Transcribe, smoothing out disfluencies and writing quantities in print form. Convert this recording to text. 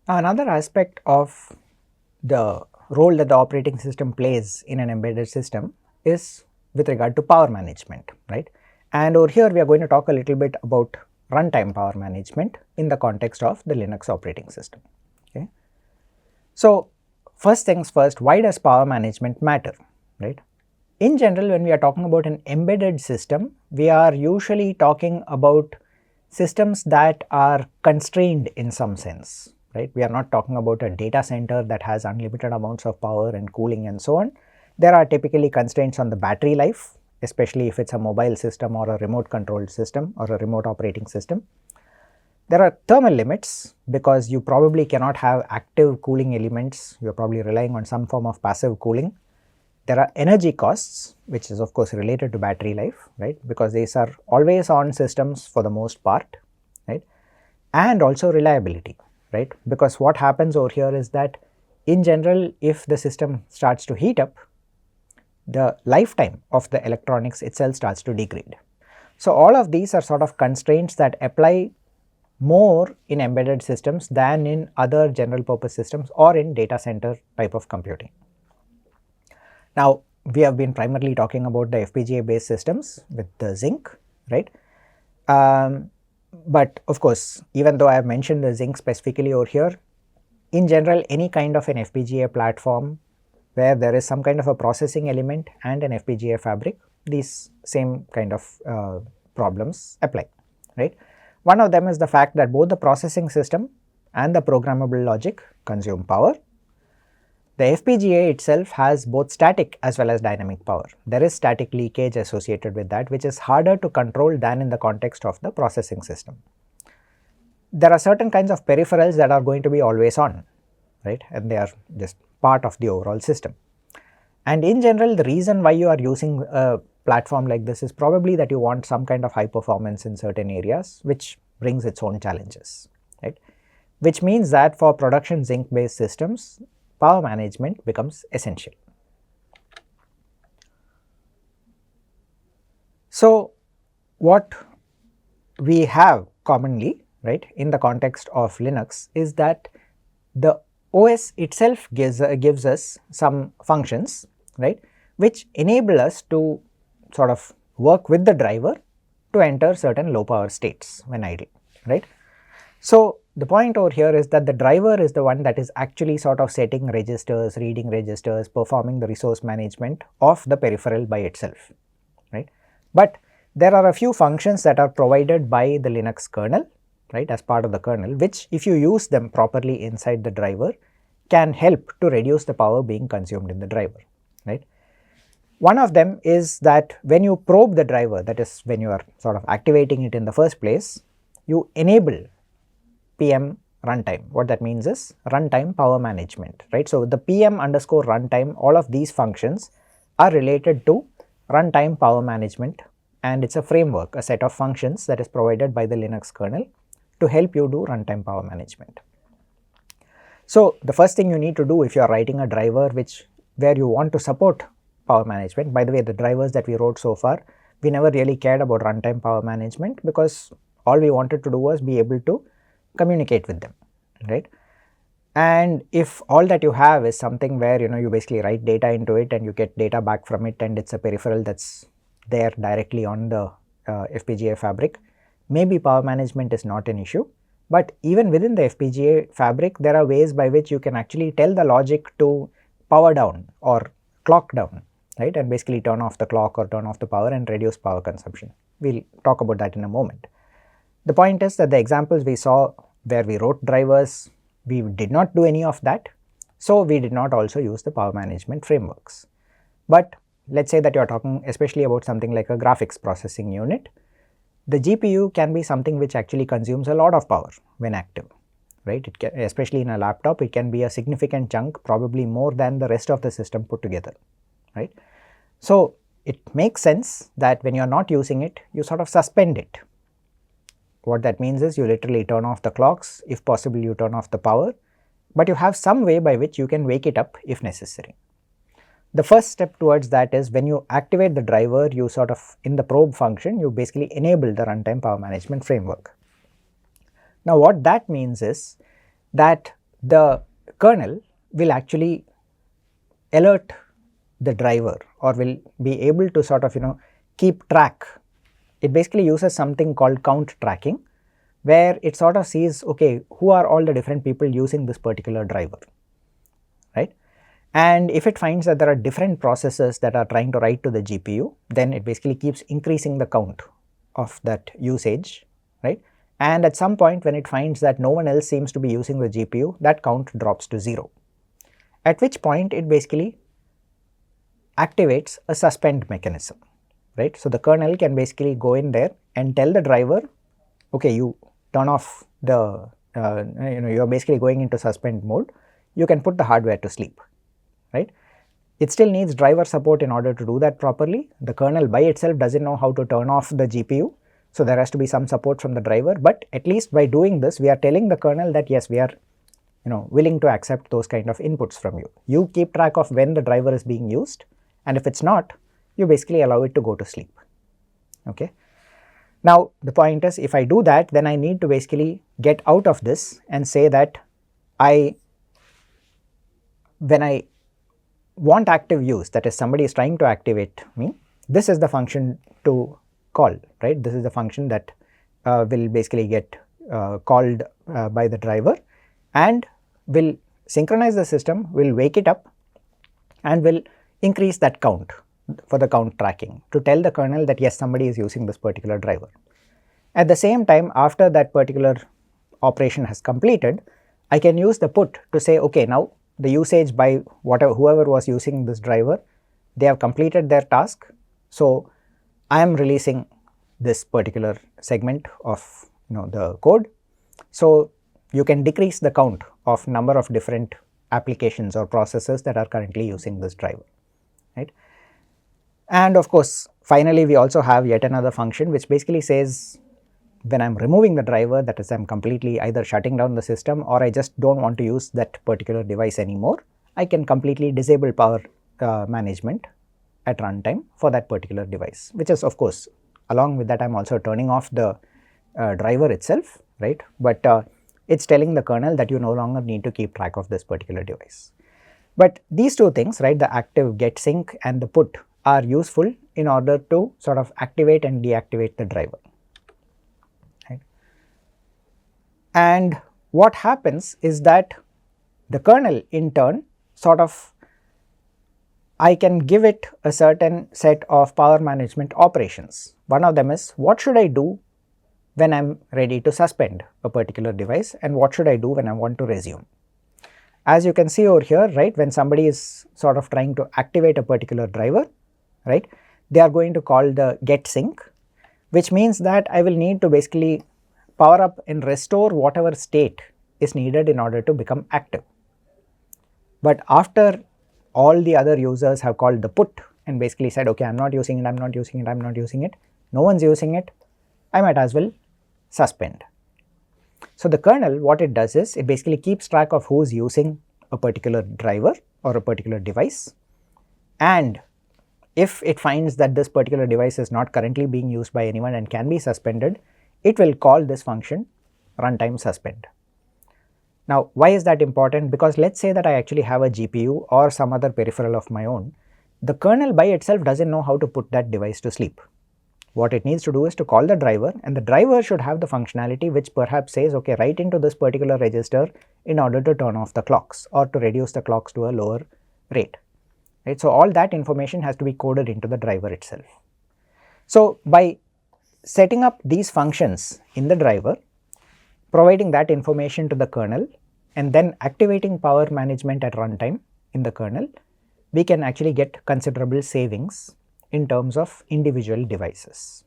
Now, another aspect of the role that the operating system plays in an embedded system is with regard to power management, right? And over here we are going to talk a little bit about runtime power management in the context of the Linux operating system. Okay. So, first things first, why does power management matter, right? In general, when we are talking about an embedded system, we are usually talking about systems that are constrained in some sense, right? We are not talking about a data center that has unlimited amounts of power and cooling and so on. There are typically constraints on the battery life, especially if it's a mobile system or a remote controlled system or a remote operating system. There are thermal limits because you probably cannot have active cooling elements. You are probably relying on some form of passive cooling. There are energy costs, which is of course related to battery life, right, because these are always on systems for the most part, right, and also reliability, right, because what happens over here is that in general, if the system starts to heat up, the lifetime of the electronics itself starts to degrade. So, all of these are sort of constraints that apply more in embedded systems than in other general purpose systems or in data center type of computing. Now, we have been primarily talking about the FPGA based systems with the Zinc, right? But of course, even though I have mentioned the Zinc specifically over here, in general, any kind of an FPGA platform where there is some kind of a processing element and an FPGA fabric, these same kind of problems apply, right? One of them is the fact that both the processing system and the programmable logic consume power. The FPGA itself has both static as well as dynamic power. There is static leakage associated with that, which is harder to control than in the context of the processing system. There are certain kinds of peripherals that are going to be always on, right, and they are just part of the overall system. And in general, the reason why you are using a platform like this is probably that you want some kind of high performance in certain areas, which brings its own challenges, right, which means that for production Zinc based systems, power management becomes essential. So, what we have commonly, right, in the context of Linux is that the OS itself gives us some functions, right, which enable us to sort of work with the driver to enter certain low power states when idle, right. So, the point over here is that the driver is the one that is actually sort of setting registers, reading registers, performing the resource management of the peripheral by itself, right. But there are a few functions that are provided by the Linux kernel, right, as part of the kernel, which if you use them properly inside the driver can help to reduce the power being consumed in the driver, right. One of them is that when you probe the driver, that is when you are sort of activating it in the first place, you enable PM runtime. What that means is runtime power management, right. So, the PM underscore runtime, all of these functions are related to runtime power management, and it's a framework, a set of functions that is provided by the Linux kernel to help you do runtime power management. So, the first thing you need to do if you are writing a driver where you want to support power management, by the way, the drivers that we wrote so far, we never really cared about runtime power management because all we wanted to do was be able to communicate with them, right. And if all that you have is something where you basically write data into it and you get data back from it and it's a peripheral that's there directly on the FPGA fabric, maybe power management is not an issue. But even within the FPGA fabric, there are ways by which you can actually tell the logic to power down or clock down, right, and basically turn off the clock or turn off the power and reduce power consumption. We'll talk about that in a moment. The point is that the examples we saw where we wrote drivers, we did not do any of that. So, we did not also use the power management frameworks. But let us say that you are talking especially about something like a graphics processing unit. The GPU can be something which actually consumes a lot of power when active, right. It can, especially in a laptop, it can be a significant chunk, probably more than the rest of the system put together, right. So, it makes sense that when you are not using it, you sort of suspend it. What that means is you literally turn off the clocks, if possible you turn off the power, but you have some way by which you can wake it up if necessary. The first step towards that is when you activate the driver, you sort of in the probe function, you basically enable the runtime power management framework. Now, what that means is that the kernel will actually alert the driver, or will be able to sort of keep track. It basically uses something called count tracking, where it sort of sees, okay, who are all the different people using this particular driver, right? And if it finds that there are different processes that are trying to write to the GPU, then it basically keeps increasing the count of that usage, right? And at some point when it finds that no one else seems to be using the GPU, that count drops to 0, at which point it basically activates a suspend mechanism, right? So the kernel can basically go in there and tell the driver, okay, you turn off the, you are basically going into suspend mode, you can put the hardware to sleep, right? It still needs driver support in order to do that properly. The kernel by itself doesn't know how to turn off the GPU, so there has to be some support from the driver, but at least by doing this, we are telling the kernel that yes, we are willing to accept those kind of inputs from you. You keep track of when the driver is being used, and if it's not, you basically allow it to go to sleep, okay? Now the point is, if I do that, then I need to basically get out of this and say that when I want active use, that is somebody is trying to activate me, this is the function to call, right? This is the function that will basically get called by the driver and will synchronize the system, will wake it up and will increase that count for the count tracking to tell the kernel that yes, somebody is using this particular driver. At the same time, after that particular operation has completed, I can use the put to say, okay, now the usage by whoever was using this driver, they have completed their task, so I am releasing this particular segment of the code. So you can decrease the count of number of different applications or processes that are currently using this driver, right? And of course, finally we also have yet another function which basically says, when I'm removing the driver, that is, I'm completely either shutting down the system or I just don't want to use that particular device anymore, I can completely disable power management at runtime for that particular device, which is, of course, along with that I'm also turning off the driver itself, right? But it's telling the kernel that you no longer need to keep track of this particular device. But these two things, right, the active get sync and the put, are useful in order to sort of activate and deactivate the driver. And what happens is that the kernel in turn sort of, I can give it a certain set of power management operations. One of them is, what should I do when I am ready to suspend a particular device, and what should I do when I want to resume. As you can see over here, right, when somebody is sort of trying to activate a particular driver, right, they are going to call the get sync, which means that I will need to basically power up and restore whatever state is needed in order to become active. But after all the other users have called the put and basically said, okay, I'm not using it, I'm not using it, I'm not using it, no one's using it, I might as well suspend. So the kernel, what it does is, it basically keeps track of who's using a particular driver or a particular device, and if it finds that this particular device is not currently being used by anyone and can be suspended, it will call this function runtime suspend. Now why is that important? Because let's say that I actually have a GPU or some other peripheral of my own, the kernel by itself doesn't know how to put that device to sleep. What it needs to do is to call the driver, and the driver should have the functionality which perhaps says, okay, write into this particular register in order to turn off the clocks or to reduce the clocks to a lower rate, right? So all that information has to be coded into the driver itself. So by setting up these functions in the driver, providing that information to the kernel, and then activating power management at runtime in the kernel, we can actually get considerable savings in terms of individual devices.